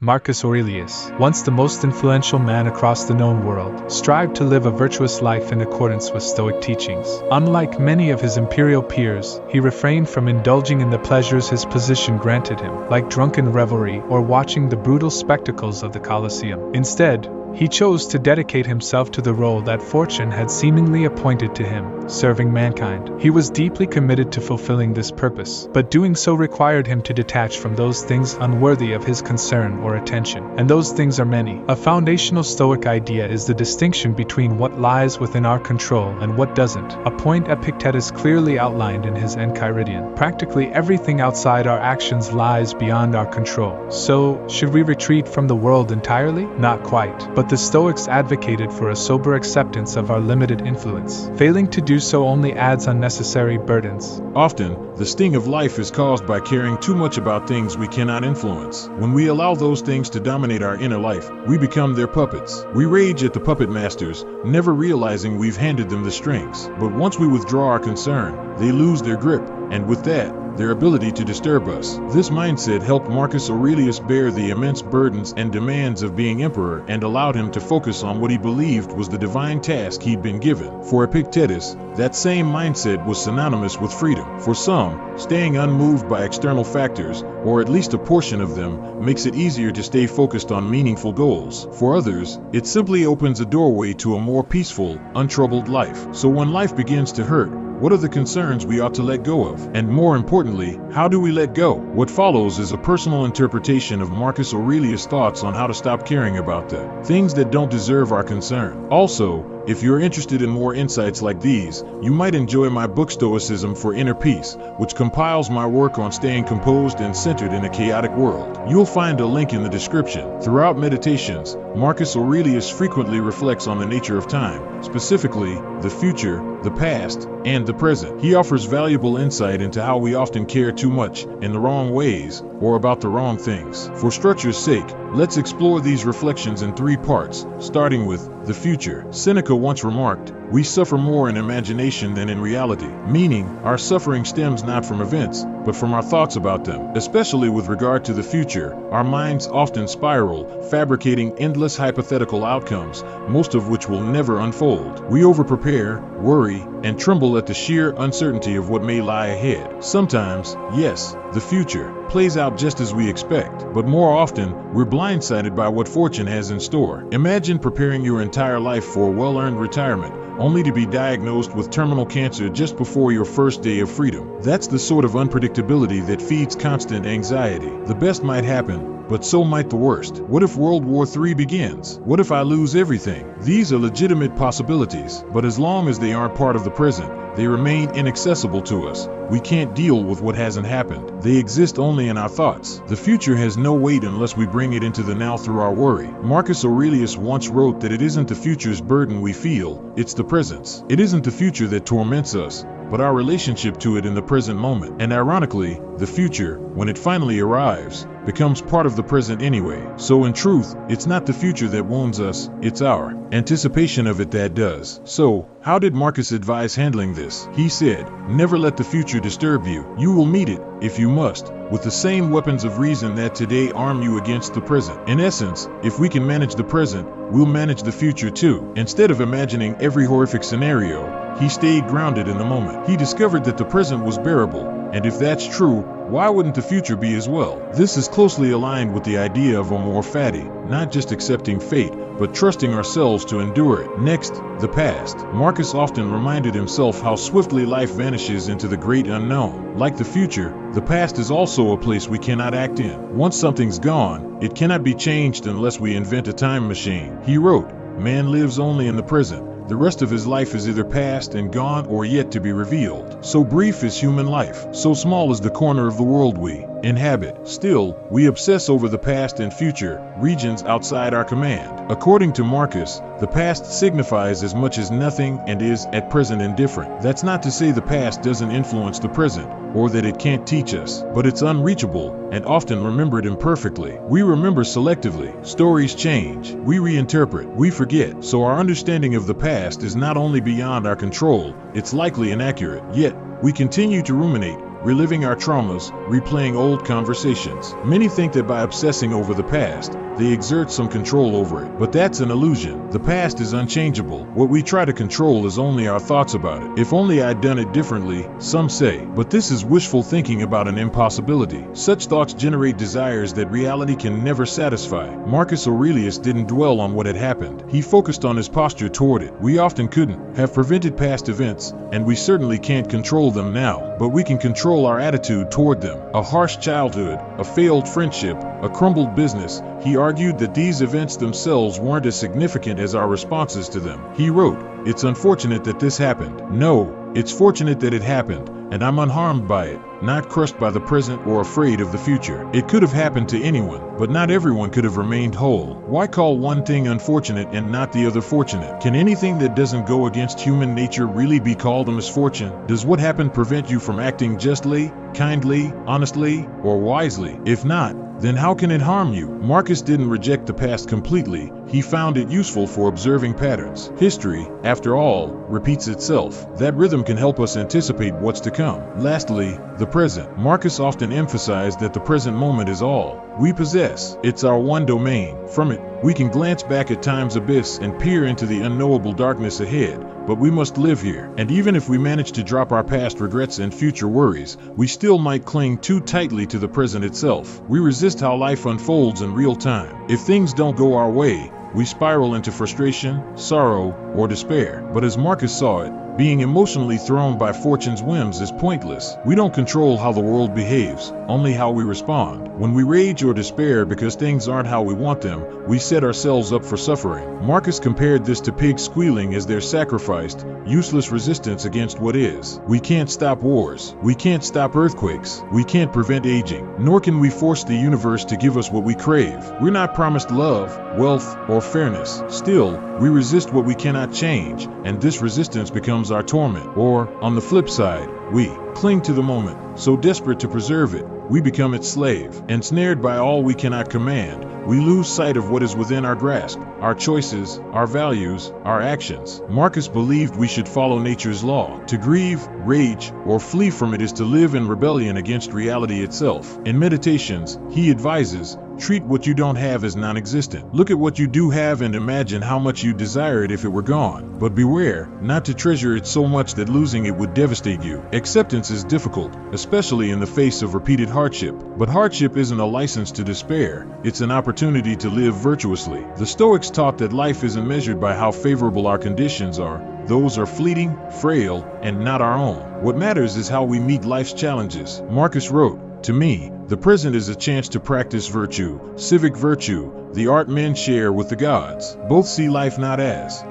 Marcus Aurelius, once the most influential man across the known world, strived to live a virtuous life in accordance with Stoic teachings. Unlike many of his imperial peers, he refrained from indulging in the pleasures his position granted him, like drunken revelry or watching the brutal spectacles of the Colosseum. Instead, he chose to dedicate himself to the role that fortune had seemingly appointed to him, serving mankind. He was deeply committed to fulfilling this purpose, but doing so required him to detach from those things unworthy of his concern or attention. And those things are many. A foundational Stoic idea is the distinction between what lies within our control and what doesn't, a point Epictetus clearly outlined in his Enchiridion. Practically everything outside our actions lies beyond our control. So, should we retreat from the world entirely? Not quite. But the Stoics advocated for a sober acceptance of our limited influence. Failing to do so only adds unnecessary burdens. Often, the sting of life is caused by caring too much about things we cannot influence. When we allow those things to dominate our inner life, we become their puppets. We rage at the puppet masters, never realizing we've handed them the strings. But once we withdraw our concern, they lose their grip, and with that, their ability to disturb us. This mindset helped Marcus Aurelius bear the immense burdens and demands of being emperor and allowed him to focus on what he believed was the divine task he'd been given. For Epictetus, that same mindset was synonymous with freedom. For some, staying unmoved by external factors, or at least a portion of them, makes it easier to stay focused on meaningful goals. For others, it simply opens a doorway to a more peaceful, untroubled life. So when life begins to hurt, what are the concerns we ought to let go of? And more importantly, how do we let go? What follows is a personal interpretation of Marcus Aurelius' thoughts on how to stop caring about the things that don't deserve our concern. Also, if you're interested in more insights like these, you might enjoy my book Stoicism for Inner Peace, which compiles my work on staying composed and centered in a chaotic world. You'll find a link in the description. Throughout meditations, Marcus Aurelius frequently reflects on the nature of time, specifically the future, the past, and the present. He offers valuable insight into how we often care too much, in the wrong ways, or about the wrong things. For structure's sake, let's explore these reflections in 3 parts, starting with the future. Seneca once remarked, "We suffer more in imagination than in reality," meaning our suffering stems not from events, but from our thoughts about them. Especially with regard to the future, our minds often spiral, fabricating endless hypothetical outcomes, most of which will never unfold. We overprepare, worry, and tremble at the sheer uncertainty of what may lie ahead. Sometimes, yes, the future plays out just as we expect, but more often, we're blindsided by what fortune has in store. Imagine preparing your entire life for a well-earned retirement, only to be diagnosed with terminal cancer just before your first day of freedom. That's the sort of unpredictability that feeds constant anxiety. The best might happen, but so might the worst. What if World War III begins? What if I lose everything? These are legitimate possibilities, but as long as they aren't part of the present, they remain inaccessible to us. We can't deal with what hasn't happened. They exist only in our thoughts. The future has no weight unless we bring it into the now through our worry. Marcus Aurelius once wrote that it isn't the future's burden we feel, it's the present's. It isn't the future that torments us, but our relationship to it in the present moment. And ironically, the future, when it finally arrives, becomes part of the present anyway. So in truth, it's not the future that wounds us, it's our anticipation of it that does. So, how did Marcus advise handling this? He said, "Never let the future disturb you. You will meet it, if you must, with the same weapons of reason that today arm you against the present." In essence, if we can manage the present, we'll manage the future too. Instead of imagining every horrific scenario, he stayed grounded in the moment. He discovered that the present was bearable, and if that's true, why wouldn't the future be as well? This is closely aligned with the idea of amor fati, not just accepting fate, but trusting ourselves to endure it. Next, the past. Marcus often reminded himself how swiftly life vanishes into the great unknown. Like the future, the past is also a place we cannot act in. Once something's gone, it cannot be changed unless we invent a time machine. He wrote, "Man lives only in the present. The rest of his life is either past and gone or yet to be revealed." So brief is human life. So small is the corner of the world we inhabit. Still, we obsess over the past and future, regions outside our command. According to Marcus, the past signifies as much as nothing and is, at present, indifferent. That's not to say the past doesn't influence the present, or that it can't teach us, but it's unreachable and often remembered imperfectly. We remember selectively. Stories change. We reinterpret. We forget. So our understanding of the past is not only beyond our control, it's likely inaccurate. Yet, we continue to ruminate, reliving our traumas, replaying old conversations. Many think that by obsessing over the past, they exert some control over it, but that's an illusion. The past is unchangeable. What we try to control is only our thoughts about it. If only I'd done it differently, some say, but this is wishful thinking about an impossibility. Such thoughts generate desires that reality can never satisfy. Marcus Aurelius didn't dwell on what had happened. He focused on his posture toward it. We often couldn't have prevented past events, and we certainly can't control them now, but we can control our attitude toward them. A harsh childhood, a failed friendship, a crumbled business. He argued that these events themselves weren't as significant as our responses to them. He wrote, "It's unfortunate that this happened. No, it's fortunate that it happened, and I'm unharmed by it, not crushed by the present or afraid of the future. It could have happened to anyone, but not everyone could have remained whole. Why call one thing unfortunate and not the other fortunate? Can anything that doesn't go against human nature really be called a misfortune? Does what happened prevent you from acting justly, kindly, honestly, or wisely? If not, then how can it harm you?" Marcus didn't reject the past completely. He found it useful for observing patterns. History, after all, repeats itself. That rhythm can help us anticipate what's to come. Lastly, the present. Marcus often emphasized that the present moment is all we possess. It's our one domain. From it, we can glance back at time's abyss and peer into the unknowable darkness ahead, but we must live here. And even if we manage to drop our past regrets and future worries, we still might cling too tightly to the present itself. We resist how life unfolds in real time. If things don't go our way, we spiral into frustration, sorrow, or despair. But as Marcus saw it, being emotionally thrown by fortune's whims is pointless. We don't control how the world behaves, only how we respond. When we rage or despair because things aren't how we want them, we set ourselves up for suffering. Marcus compared this to pigs squealing as they're sacrificed, useless resistance against what is. We can't stop wars. We can't stop earthquakes. We can't prevent aging. Nor can we force the universe to give us what we crave. We're not promised love, wealth, or fairness. Still, we resist what we cannot change, and this resistance becomes our torment. Or, on the flip side, we cling to the moment, so desperate to preserve it, we become its slave. Ensnared by all we cannot command, we lose sight of what is within our grasp, our choices, our values, our actions. Marcus believed we should follow nature's law. To grieve, rage, or flee from it is to live in rebellion against reality itself. In Meditations, he advises, treat what you don't have as non-existent. Look at what you do have and imagine how much you desire it if it were gone. But beware, not to treasure it so much that losing it would devastate you. Acceptance is difficult, especially in the face of repeated hardship. But hardship isn't a license to despair. It's an opportunity to live virtuously. The Stoics taught that life isn't measured by how favorable our conditions are. Those are fleeting, frail, and not our own. What matters is how we meet life's challenges. Marcus wrote, "To me, the present is a chance to practice virtue, civic virtue, the art men share with the gods. Both see life not as